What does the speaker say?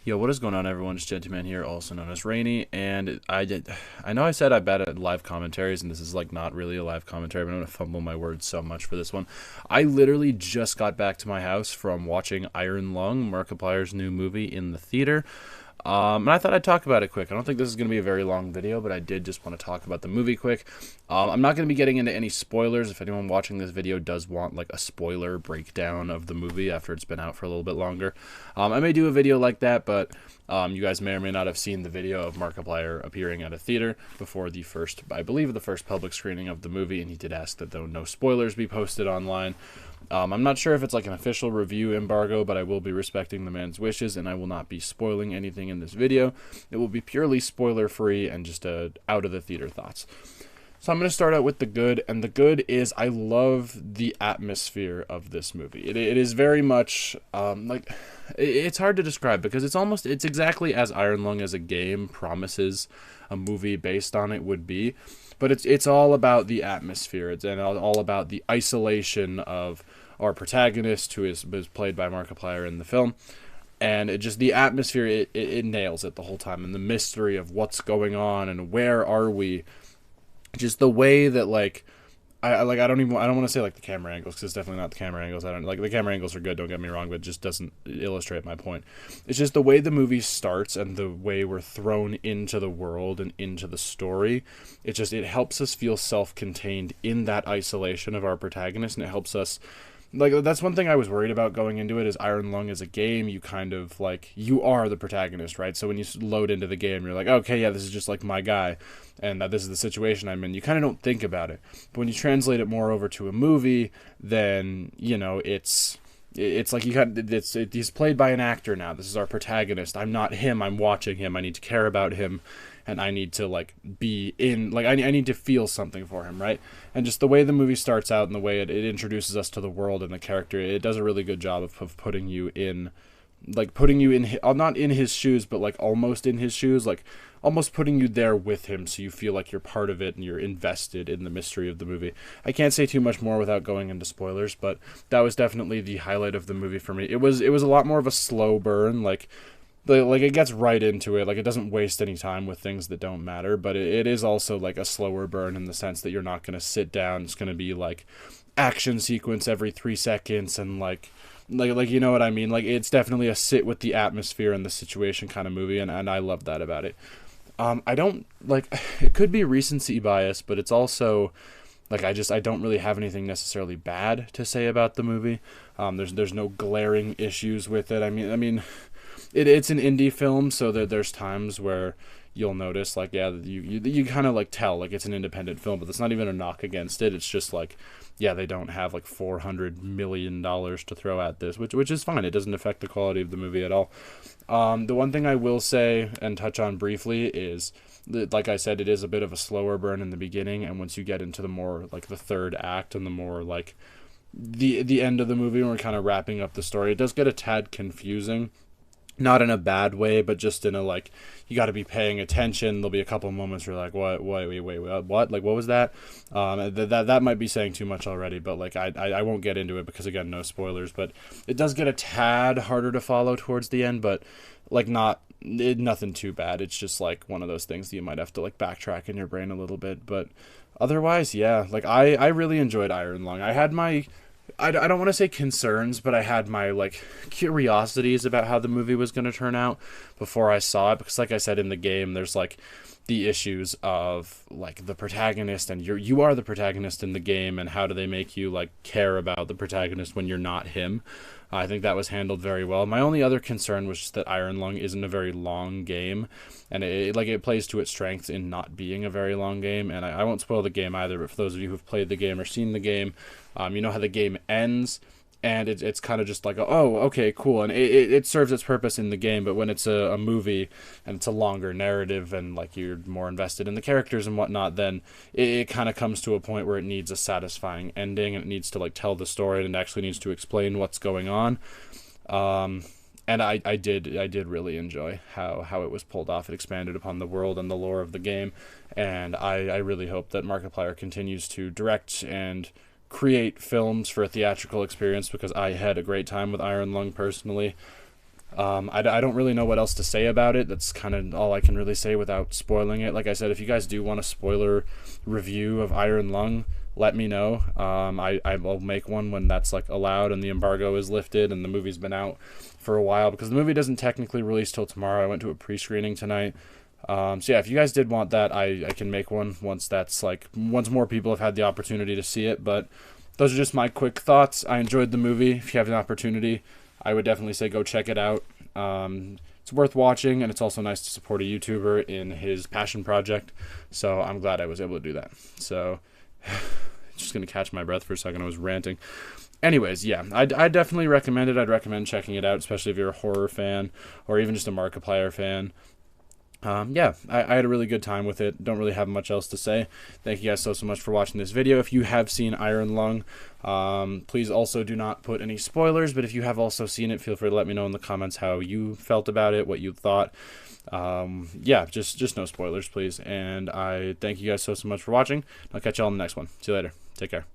Yo, what is going on, everyone? It's GentooMan here, also known as Rainy, and I know I said I bet at live commentaries, and this is like not really a live commentary, but I'm gonna fumble my words so much for this one. I literally just got back to my house from watching Iron Lung, Markiplier's new movie, in the theater. And I thought I'd talk about it quick. I don't think this is going to be a very long video, but I did just want to talk about the movie quick. I'm not going to be getting into any spoilers. If anyone watching this video does want like a spoiler breakdown of the movie after it's been out for a little bit longer, I may do a video like that, but you guys may or may not have seen the video of Markiplier appearing at a theater before the first, I believe, the first public screening of the movie, and he did ask that though no spoilers be posted online. I'm not sure if it's like an official review embargo, but I will be respecting the man's wishes, and I will not be spoiling anything in this video. It will be purely spoiler-free and just out-of-the-theater thoughts. So I'm going to start out with the good, and the good is I love the atmosphere of this movie. It is very much, it's hard to describe because it's exactly as Iron Lung as a game promises a movie based on it would be. But it's all about the atmosphere. It's all about the isolation of our protagonist, who is played by Markiplier in the film. And the atmosphere, it nails it the whole time. And the mystery of what's going on and where are we. Just the way that, I don't want to say like the camera angles, because it's definitely not the camera angles. I don't like the camera angles are good, don't get me wrong, but it just doesn't illustrate my point. It's just the way the movie starts and the way we're thrown into the world and into the story. It helps us feel self-contained in that isolation of our protagonist, and it helps us. That's one thing I was worried about going into it, is Iron Lung as a game, you kind of, you are the protagonist, right? So when you load into the game, you're like, okay, yeah, this is just, my guy, and this is the situation I'm in. You kind of don't think about it. But when you translate it more over to a movie, then, it's like he's played by an actor now. This is our protagonist. I'm not him. I'm watching him. I need to care about him, and I need to be in. I need to feel something for him, right? And just the way the movie starts out and the way it introduces us to the world and the character, it does a really good job of putting you in, not in his shoes, but almost in his shoes, almost putting you there with him, so you feel like you're part of it and you're invested in the mystery of the movie. I can't say too much more without going into spoilers, but that was definitely the highlight of the movie for me. It was a lot more of a slow burn, it gets right into it. It doesn't waste any time with things that don't matter, but it is also a slower burn in the sense that you're not going to sit down. It's going to be action sequence every 3 seconds and you know what I mean? It's definitely a sit with the atmosphere and the situation kind of movie, and I love that about it. I don't it could be recency bias, but it's also I don't really have anything necessarily bad to say about the movie. There's no glaring issues with it. I mean it's an indie film, so there's times where you'll notice you kind of tell it's an independent film, but that's not even a knock against it. It's just they don't have $400 million to throw at this, which is fine. It doesn't affect the quality of the movie at all. The one thing I will say and touch on briefly is that, like I said, it is a bit of a slower burn in the beginning, and once you get into the more the third act and the more the end of the movie, when we're kind of wrapping up the story, it does get a tad confusing. Not in a bad way, but just in a you got to be paying attention. There'll be a couple of moments where you're wait, what? What was that? That might be saying too much already, but I won't get into it because, again, no spoilers. But it does get a tad harder to follow towards the end, but nothing too bad. It's just one of those things that you might have to backtrack in your brain a little bit. But otherwise, yeah, I really enjoyed Iron Lung. I had my I don't want to say concerns, but I had my curiosities about how the movie was going to turn out before I saw it, because like I said, in the game there's the issues of the protagonist, and you are the protagonist in the game, and how do they make you care about the protagonist when you're not him. I think that was handled very well. My only other concern was just that Iron Lung isn't a very long game, and it plays to its strengths in not being a very long game. And I won't spoil the game either, but for those of you who've played the game or seen the game, you know how the game ends, and it's kind of just oh, okay, cool, and it serves its purpose in the game. But when it's a movie and it's a longer narrative and you're more invested in the characters and whatnot, then it kind of comes to a point where it needs a satisfying ending, and it needs to tell the story, and it actually needs to explain what's going on. And I did really enjoy how it was pulled off. It expanded upon the world and the lore of the game, and I really hope that Markiplier continues to direct and create films for a theatrical experience, because I had a great time with Iron Lung personally. I don't really know what else to say about it. That's kind of all I can really say without spoiling it. Like I said, if you guys do want a spoiler review of Iron Lung, let me know. I will make one when that's like allowed and the embargo is lifted and the movie's been out for a while, because the movie doesn't technically release till tomorrow. I went to a pre-screening tonight. So yeah, if you guys did want that, I can make one once more people have had the opportunity to see it. But those are just my quick thoughts. I enjoyed the movie. If you have an opportunity, I would definitely say go check it out. It's worth watching, and it's also nice to support a YouTuber in his passion project. So I'm glad I was able to do that. So just gonna catch my breath for a second. I was ranting. Anyways, yeah, I definitely recommend it. I'd recommend checking it out, especially if you're a horror fan or even just a Markiplier fan. Yeah, I had a really good time with it. Don't really have much else to say. Thank you guys so much for watching this video. If you have seen Iron Lung, please also do not put any spoilers, but if you have also seen it, feel free to let me know in the comments how you felt about it, what you thought. Yeah, just no spoilers, please. And I thank you guys so much for watching. I'll catch y'all in the next one. See you later. Take care.